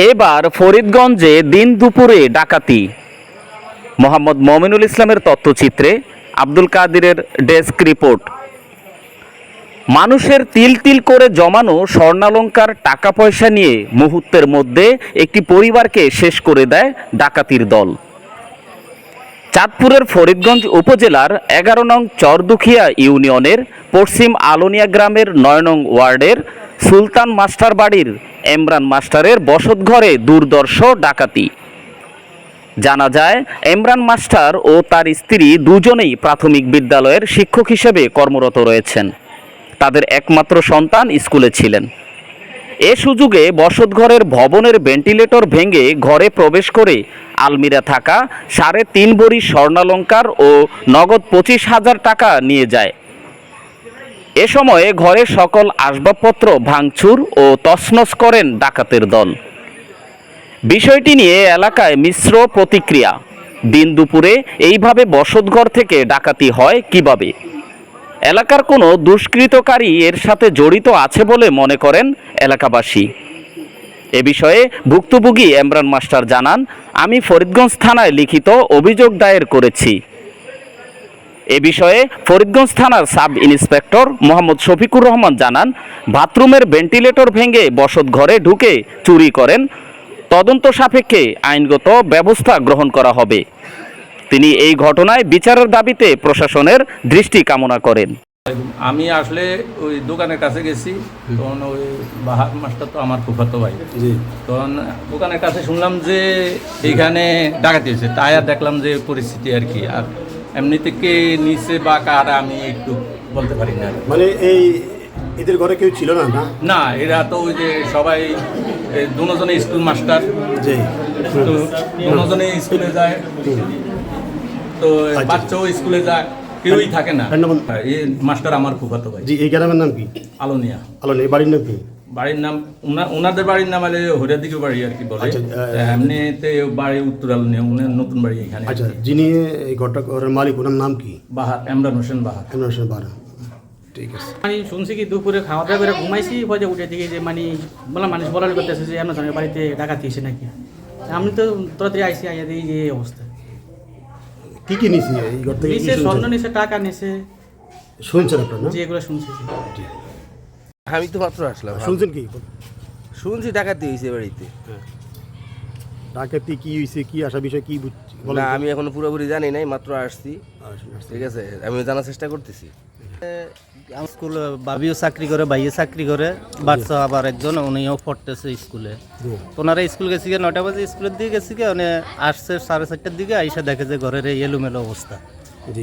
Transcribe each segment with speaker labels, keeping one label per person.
Speaker 1: এবার ফরিদগঞ্জে দিন দুপুরে ডাকাতি। মোহাম্মদ মমিনুল ইসলামের তথ্যচিত্রে আব্দুল কাদিরের ডেস্ক রিপোর্ট। মানুষের তিল তিল করে জমানো স্বর্ণালংকার টাকা পয়সা নিয়ে মুহূর্তের মধ্যে একটি পরিবারকে শেষ করে দেয় ডাকাতির দল। চাঁদপুরের ফরিদগঞ্জ উপজেলার 11 নং চরদুখিয়া ইউনিয়নের পশ্চিম আলোনিয়া গ্রামের 9 নং ওয়ার্ডের সুলতান মাস্টার বাড়ির এমরান মাস্টারের বসতঘরে দুর্ধর্ষ ডাকাতি। জানা যায়, এমরান মাস্টার ও তার স্ত্রী দুজনেই প্রাথমিক বিদ্যালয়ের শিক্ষক হিসেবে কর্মরত রয়েছেন। তাদের একমাত্র সন্তান স্কুলে ছিলেন। এ সুযোগে বসতঘরের ভবনের ভেন্টিলেটর ভেঙে ঘরে প্রবেশ করে আলমিরা থাকা 3.5 ভরি স্বর্ণালংকার ও নগদ 25,000 টাকা নিয়ে যায়। এ সময়ে ঘরের সকল আসবাবপত্র ভাঙচুর ও তছনছ করেন ডাকাতের দল। বিষয়টি নিয়ে এলাকায় মিশ্র প্রতিক্রিয়া। দিন দুপুরে এইভাবে বসতঘর থেকে ডাকাতি হয় কিভাবে? এলাকার কোনো দুষ্কৃতকারী এর সাথে জড়িত আছে বলে মনে করেন এলাকাবাসী। এ বিষয়ে ভুক্তভোগী এমরান মাস্টার জানান, আমি ফরিদগঞ্জ থানায় লিখিত অভিযোগ দায়ের করেছি। এ বিষয়ে ফরিদগঞ্জ থানার সাব ইন্সপেক্টর মোহাম্মদ শফিকুর রহমান জানান, বাথরুমের ভেন্টিলেটর ভেঙে বসতঘরে ঢুকে চুরি করেন। তদন্ত সাপেক্ষে আইনগত ব্যবস্থা গ্রহণ করা হবে। তিনি এই ঘটনায় বিচারের দাবিতে প্রশাসনের দৃষ্টি কামনা করেন।
Speaker 2: আমি আসলে ওই দোকানের কাছে গেছি, তখন ওই বাহার মাস্টার তো আমার ফুফাতো ভাই, তখন দোকানের কাছে শুনলাম যে এইখানে ডাকাতি হয়েছে। তাই আর দেখলাম যে পরিস্থিতি আর কি, আর এমনিতে কে নিচে বা কারা আমি একটু বলতে পারি না।
Speaker 3: মানে এই এদের ঘরে কেউ ছিল না?
Speaker 2: না, এরা তো ওই যে সবাই দুজনে স্কুল মাস্টার,
Speaker 3: জি,
Speaker 2: তো দুজনে স্কুলে যায়, তো বাচ্চাও স্কুলে যায়, কেউই থাকে না। এই মাস্টার আমার ফুফাতো ভাই।
Speaker 3: জি, এই গ্রামের নাম কি?
Speaker 2: আলোনিয়া।
Speaker 3: আলোনিয়া। এই বাড়ির নাম কি?
Speaker 2: বাড়ির নাম ওনাদের বাড়ির নাম হলে হরিয়ার দিকে বাড়ি আর কি বলে। এমনিতে বাড়ি উত্তর আলোনিয়া, উনার নতুন বাড়ি এখানে।
Speaker 3: আচ্ছা, যিনি এই ঘরের মালিক ওনার নাম কি?
Speaker 2: বাহার, এমরান হোসেন বাহার।
Speaker 3: এমরান হোসেন বাহার। ঠিক আছে।
Speaker 4: মানে শুনছি কি দুপুরে খাওয়া দাওয়া করে ঘুমাইছি, পরে উঠে দিকে যে মানে বললাম মানুষ বলার করতেছে যে এমন ধরনের বাড়িতে ডাকাতি এসে নাকি। আমি তো তাড়াতাড়ি আইসি, আইয়া দিই যে এই অবস্থা।
Speaker 3: কি কি নিছে এই ঘর থেকে?
Speaker 4: নিচে স্বর্ণ নিচে, টাকা নিচে।
Speaker 3: শুনছেন আপনারা?
Speaker 4: যে এগুলো শুনছি।
Speaker 5: আমি তো মাত্র আসলাম।
Speaker 3: শুনছেন কি?
Speaker 5: শুনছি ডাকাতি হয়েছে বাড়িতে।
Speaker 3: ডাকাতি কি হয়েছে, কি আসা বিষয় কি
Speaker 5: না, আমি এখনো পুরোপুরি জানি নাই, মাত্র আসছি। ঠিক আছে, আমি জানার চেষ্টা করতেছি।
Speaker 6: স্কুল ভাবিও চাকরি করে, ভাইয়ে চাকরি করে, বাচ্চা আবার একজন উনিও পড়তেছে স্কুলে। ওনারা স্কুল গেছি গিয়ে 9টা বাজে স্কুলের দিকে গেছি গিয়ে, মানে আসছে 4:30টার দিকে, আইসা দেখে যে ঘরের এই এলোমেলো অবস্থা।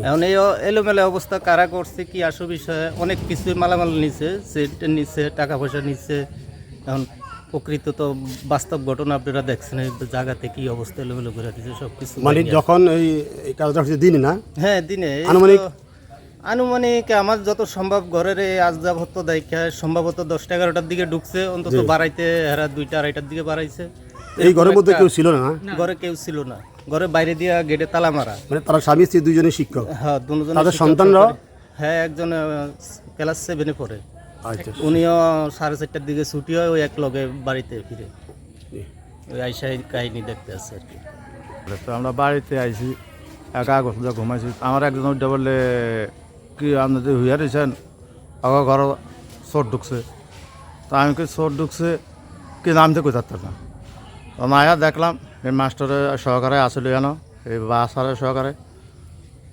Speaker 6: এখন এই এলোমেলো অবস্থা কারা করছে কি আসো বিষয়ে অনেক কিছু মালামাল নিচ্ছে, সেট নিচ্ছে, টাকা পয়সা নিচ্ছে। এখন প্রকৃত তো বাস্তব ঘটনা আপনারা দেখছেন, জায়গাতে কি অবস্থা এলোমেলো করে দিচ্ছে সবকিছু।
Speaker 3: মানে যখন এই কাজটা হচ্ছে দিনে না?
Speaker 6: হ্যাঁ, দিনে। আনুমানিক আমার যত সম্ভব ঘরের এই আসবাবপত্র দেখা সম্ভবত 10টা-11টার দিকে ঢুকছে, অন্তত বাড়াইতে এরা 2টা-2:30টার দিকে বাড়াইছে।
Speaker 3: এই ঘরের মধ্যে কেউ ছিল না?
Speaker 6: ঘরে কেউ ছিল না, ঘরে বাইরে দিয়া গেটে তালা মারা।
Speaker 3: মানে তারা স্বামী স্ত্রী দুজনে শিক্ষক?
Speaker 6: হ্যাঁ, দুজন।
Speaker 3: তাদের সন্তানরা?
Speaker 6: হ্যাঁ, একজন ক্লাস 7-এ পড়ে।
Speaker 3: আচ্ছা।
Speaker 6: উনিও 4:30টার দিকে ছুটি হয়, ওই এক লগে বাড়িতে ফিরে ওই আইসাই কাহিনী দেখতে আসছে আর কি।
Speaker 7: তো আমরা বাড়িতে আইছি, একা ঘুমাইছি। আমার একজন ওইটা বললে কি আপনাদের হুইয়া রয়েছেন, আগা ঘর চোর ঢুকছে। তো আমি কি চোর ঢুকছে কি নাম তো কোথার না। তো মায়া দেখলাম এই মাস্টারের সহকারে আসলে কেন এই বাসারের সহকারে।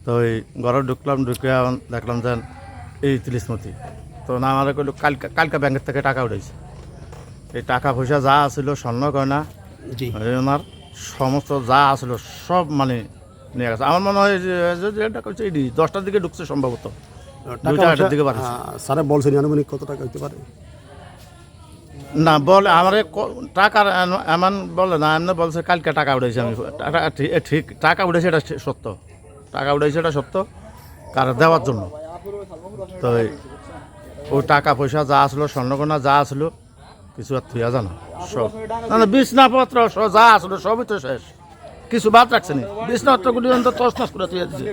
Speaker 7: তো ওই ঘরে ঢুকলাম, ঢুকে দেখলাম যে এই তিলিসমতি। তো না আমার কইল কালকে ব্যাংকের থেকে টাকা উঠেছে। এই টাকা পয়সা যা আসলো, স্বর্ণ গয়না, ওনার সমস্ত যা আসলো সব মানে নিয়ে গেছে। আমার মনে হয় যে 10টার দিকে ঢুকছে সম্ভবত, 2টা-2:30টার দিকে বাড়ছে।
Speaker 3: স্যারে বলছেন আনুমানিক কত টাকা হতে পারে?
Speaker 7: না বলে আমার টাকা এমন বলে না, এমনি বলছে কালকে টাকা উঠেছে। আমি ঠিক টাকা উঠেছে এটা সত্য, টাকা উঠেছে এটা সত্য, কার দেওয়ার জন্য। তো ওই টাকা পয়সা যা আসলো, স্বর্ণগয়না যা আসলো, কিছু আর থুয়া জানো সব, না বিছনাপত্র যা আসলো সবই তো শেষ, কিছু বাদ রাখছে না। বিছনাপত্রগুলি তছনছ করে থুয়া দিচ্ছে।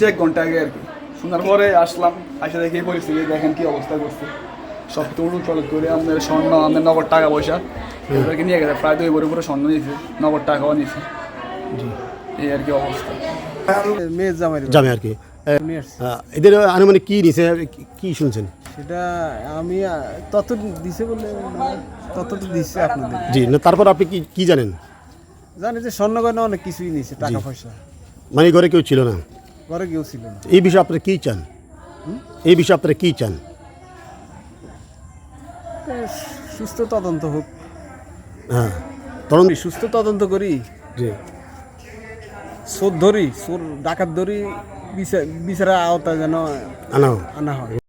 Speaker 8: 1 ঘন্টা আগে আর কি শোনার পরে আসলাম, আসে দেখে পরিস্থিতি দেখেন কি অবস্থা করছে। সব কিছু উলট পালট করে আমাদের স্বর্ণ আমাদের নগদ টাকা পয়সা এগুলোকে নিয়ে গেছে, প্রায় 2 ভরি করে স্বর্ণ নিয়েছে, নগদ টাকাও নিয়েছে। এই আর কি অবস্থা।
Speaker 9: মেয়ের জামাই
Speaker 3: জামে আর কি এদের আনুমানিক কি নিছে কি শুনছেন?
Speaker 9: সেটা আমি তত দিছে বলে তত তো দিচ্ছে আপনাদের
Speaker 3: জি না, তারপর আপনি কি কি জানেন?
Speaker 9: জানি যে স্বর্ণ গয়না অনেক কিছুই নিয়েছে, টাকা পয়সা।
Speaker 3: মানে ঘরে কেউ ছিল না?
Speaker 9: ঘরে কেউ ছিল না।
Speaker 3: এই বিষয়ে আপনারা কি চান? এই বিষয়ে আপনারা কি চান?
Speaker 9: সুস্থ তদন্ত হোক,
Speaker 3: হ্যাঁ তরুণ
Speaker 9: সুস্থ তদন্ত করি,
Speaker 3: জি
Speaker 9: চোর ধরি, চোর ডাকাত ধরি, বিচারা আওতা যেন
Speaker 3: আনা
Speaker 9: আনা হয়।